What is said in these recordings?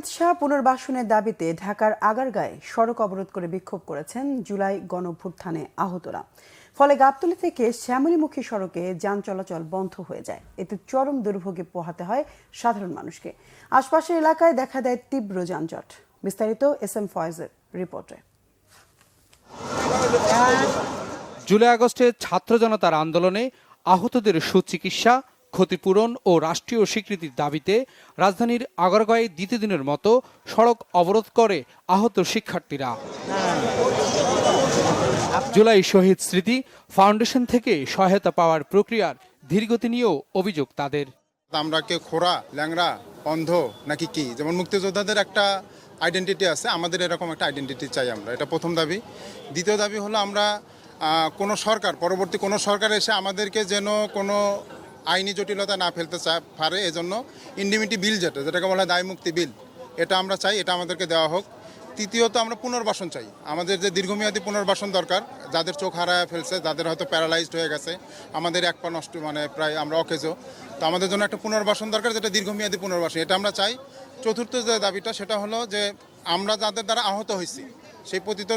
চিকিৎসা পুনর্বাসনের দাবিতে ঢাকার আগারগাঁয়ে সড়ক অবরোধ করে বিক্ষোভ করেছেন জুলাই গণঅভ্যুত্থানে আহতরা। ফলে গাবতলী থেকে শ্যামলীমুখী সড়কে যান চলাচল বন্ধ হয়ে যায়। এতে চরম দুর্ভোগে পোহাতে হয় সাধারণ মানুষকে। আশপাশের এলাকায় দেখা দেয় তীব্র যানজট। বিস্তারিত এস.এম. ফয়েজের রিপোর্টে। জুলাই আগস্টে ছাত্র জনতার আন্দোলনে আহতদের সুচিকিৎসা, ক্ষতিপূরণ ও রাষ্ট্রীয় স্বীকৃতির দাবিতে রাজধানীর আগারগাঁয়ে দ্বিতীয় দিনের মতো সড়ক অবরোধ করে আহত শিক্ষার্থীরা। জুলাই শহীদ স্মৃতি ফাউন্ডেশন থেকে সহায়তা পাওয়ার প্রক্রিয়ার ধীরগতি নিয়েও অভিযোগ তাদের। আমরা কে খোড়া, ল্যাংড়া, অন্ধ নাকি কি, যেমন মুক্তিযোদ্ধাদের একটা আইডেন্টিটি আছে, আমাদের এরকম একটা আইডেন্টিটি চাই আমরা। এটা প্রথম দাবি। দ্বিতীয় দাবি হলো আমরা কোনো সরকার, পরবর্তী কোনো সরকার এসে আমাদেরকে যেন কোনো আইনি জটিলতা না ফেলতে পারে, এজন্য ইন্ডিমিটি বিল যেটাকে বলা হয় দায় মুক্তি বিল, এটা আমরা চাই, এটা আমাদেরকে দেওয়া হোক। তৃতীয়ত আমরা পুনর্বাসন চাই। আমাদের যে দীর্ঘমেয়াদী পুনর্বাসন দরকার, যাদের চোখ হারায় ফেলছে, যাদের হয়তো প্যারালাইজড হয়ে গেছে, আমাদের এক পা নষ্ট, মানে প্রায় আমরা অকেজো, তো আমাদের জন্য একটা পুনর্বাসন দরকার, যেটা দীর্ঘমেয়াদী পুনর্বাসন, এটা আমরা চাই। চতুর্থ যে দাবিটা সেটা হলো যে আমরা যাদের দ্বারা আহত হয়েছি সেই পতিত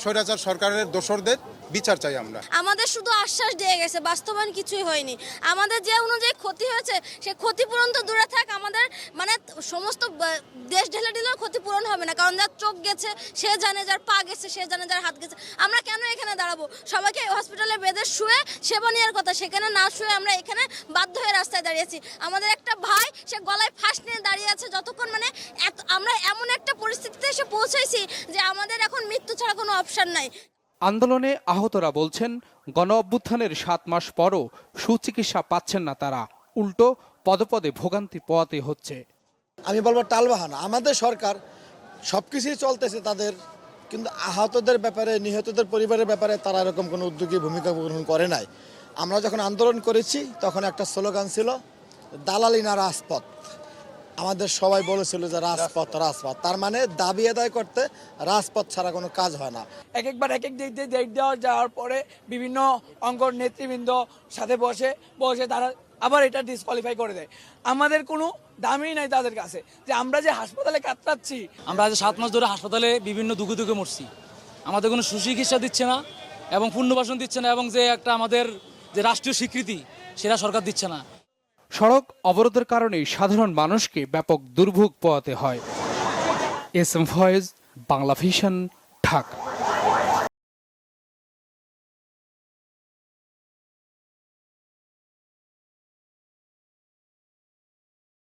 স্বৈরাচার সরকারের দোসরদের বিচার চাই আমরা। আমাদের শুধু আশ্বাস দিয়ে গেছে, বাস্তবায়ন কিছুই হয়নি। আমাদের যে অনুযায়ী ক্ষতি হয়েছে সে ক্ষতিপূরণ তো দূরে থাক, আমাদের মানে সমস্ত দেশ ঢেলে ঢেলেও ক্ষতিপূরণ হবে না, কারণ যার চোখ গেছে সে জানে, যার পা গেছে সে জানে, যার হাত গেছে। আমরা কেন এখানে দাঁড়াবো? সবাইকে হসপিটালে বেডে শুয়ে সেবা নেওয়ার কথা, সেখানে না শুয়ে আমরা এখানে বাধ্য হয়ে রাস্তায় দাঁড়িয়েছি। আমাদের একটা ভাই সে গলায় ফাঁস নিয়ে দাঁড়িয়ে আছে, যতক্ষণ মানে আমরা এমন একটা পরিস্থিতিতে এসে পৌঁছাইছি যে আমাদের এখন মৃত্যু ছাড়া কোনো অপশন নাই। আন্দোলনে আহতরা বলছেন, গণ অভ্যুত্থানের 7 মাস পরও সুচিকিৎসা পাচ্ছেন না তারা, উল্টো পদে পদে ভোগান্তি পোয়াতে হচ্ছে। আমি বলবো টালবাহানা। আমাদের সরকার সবকিছুই চলতেছে তাদের, কিন্তু আহতদের ব্যাপারে, নিহতদের পরিবারের ব্যাপারে তারা এরকম কোনো উদ্যোগী ভূমিকা গ্রহণ করে নাই। আমরা যখন আন্দোলন করেছি তখন একটা স্লোগান ছিল, দালালি না রাজপথ। আমাদের সবাই বলেছিল যে রাজপথ রাজপথ, তার মানে দাবি আদায় করতে রাজপথ ছাড়া কোনো কাজ হয় না। একবার এক দিক দিয়ে ডেট দেওয়া যাওয়ার পরে বিভিন্ন অঙ্গর নেতৃবৃন্দ সাথে বসে তারা আবার এটা ডিসকোয়ালিফাই করে দেয়। আমাদের কোনো দামই নাই তাদের কাছে, যে আমরা যে হাসপাতালে কাতরাচ্ছি। আমরা আজ 7 মাস ধরে হাসপাতালে বিভিন্ন দুঃখে মরছি। আমাদের কোনো সুচিকিৎসা দিচ্ছে না এবং পুনর্বাসন দিচ্ছে না, এবং যে একটা আমাদের যে রাষ্ট্রীয় স্বীকৃতি সেটা সরকার দিচ্ছে না। সড়ক অবরোধের কারণে সাধারণ মানুষকে ব্যাপক দুর্ভোগ পোহাতে হয়। এস.এম. ফয়েজ, বাংলা ভিশন, ঢাকা।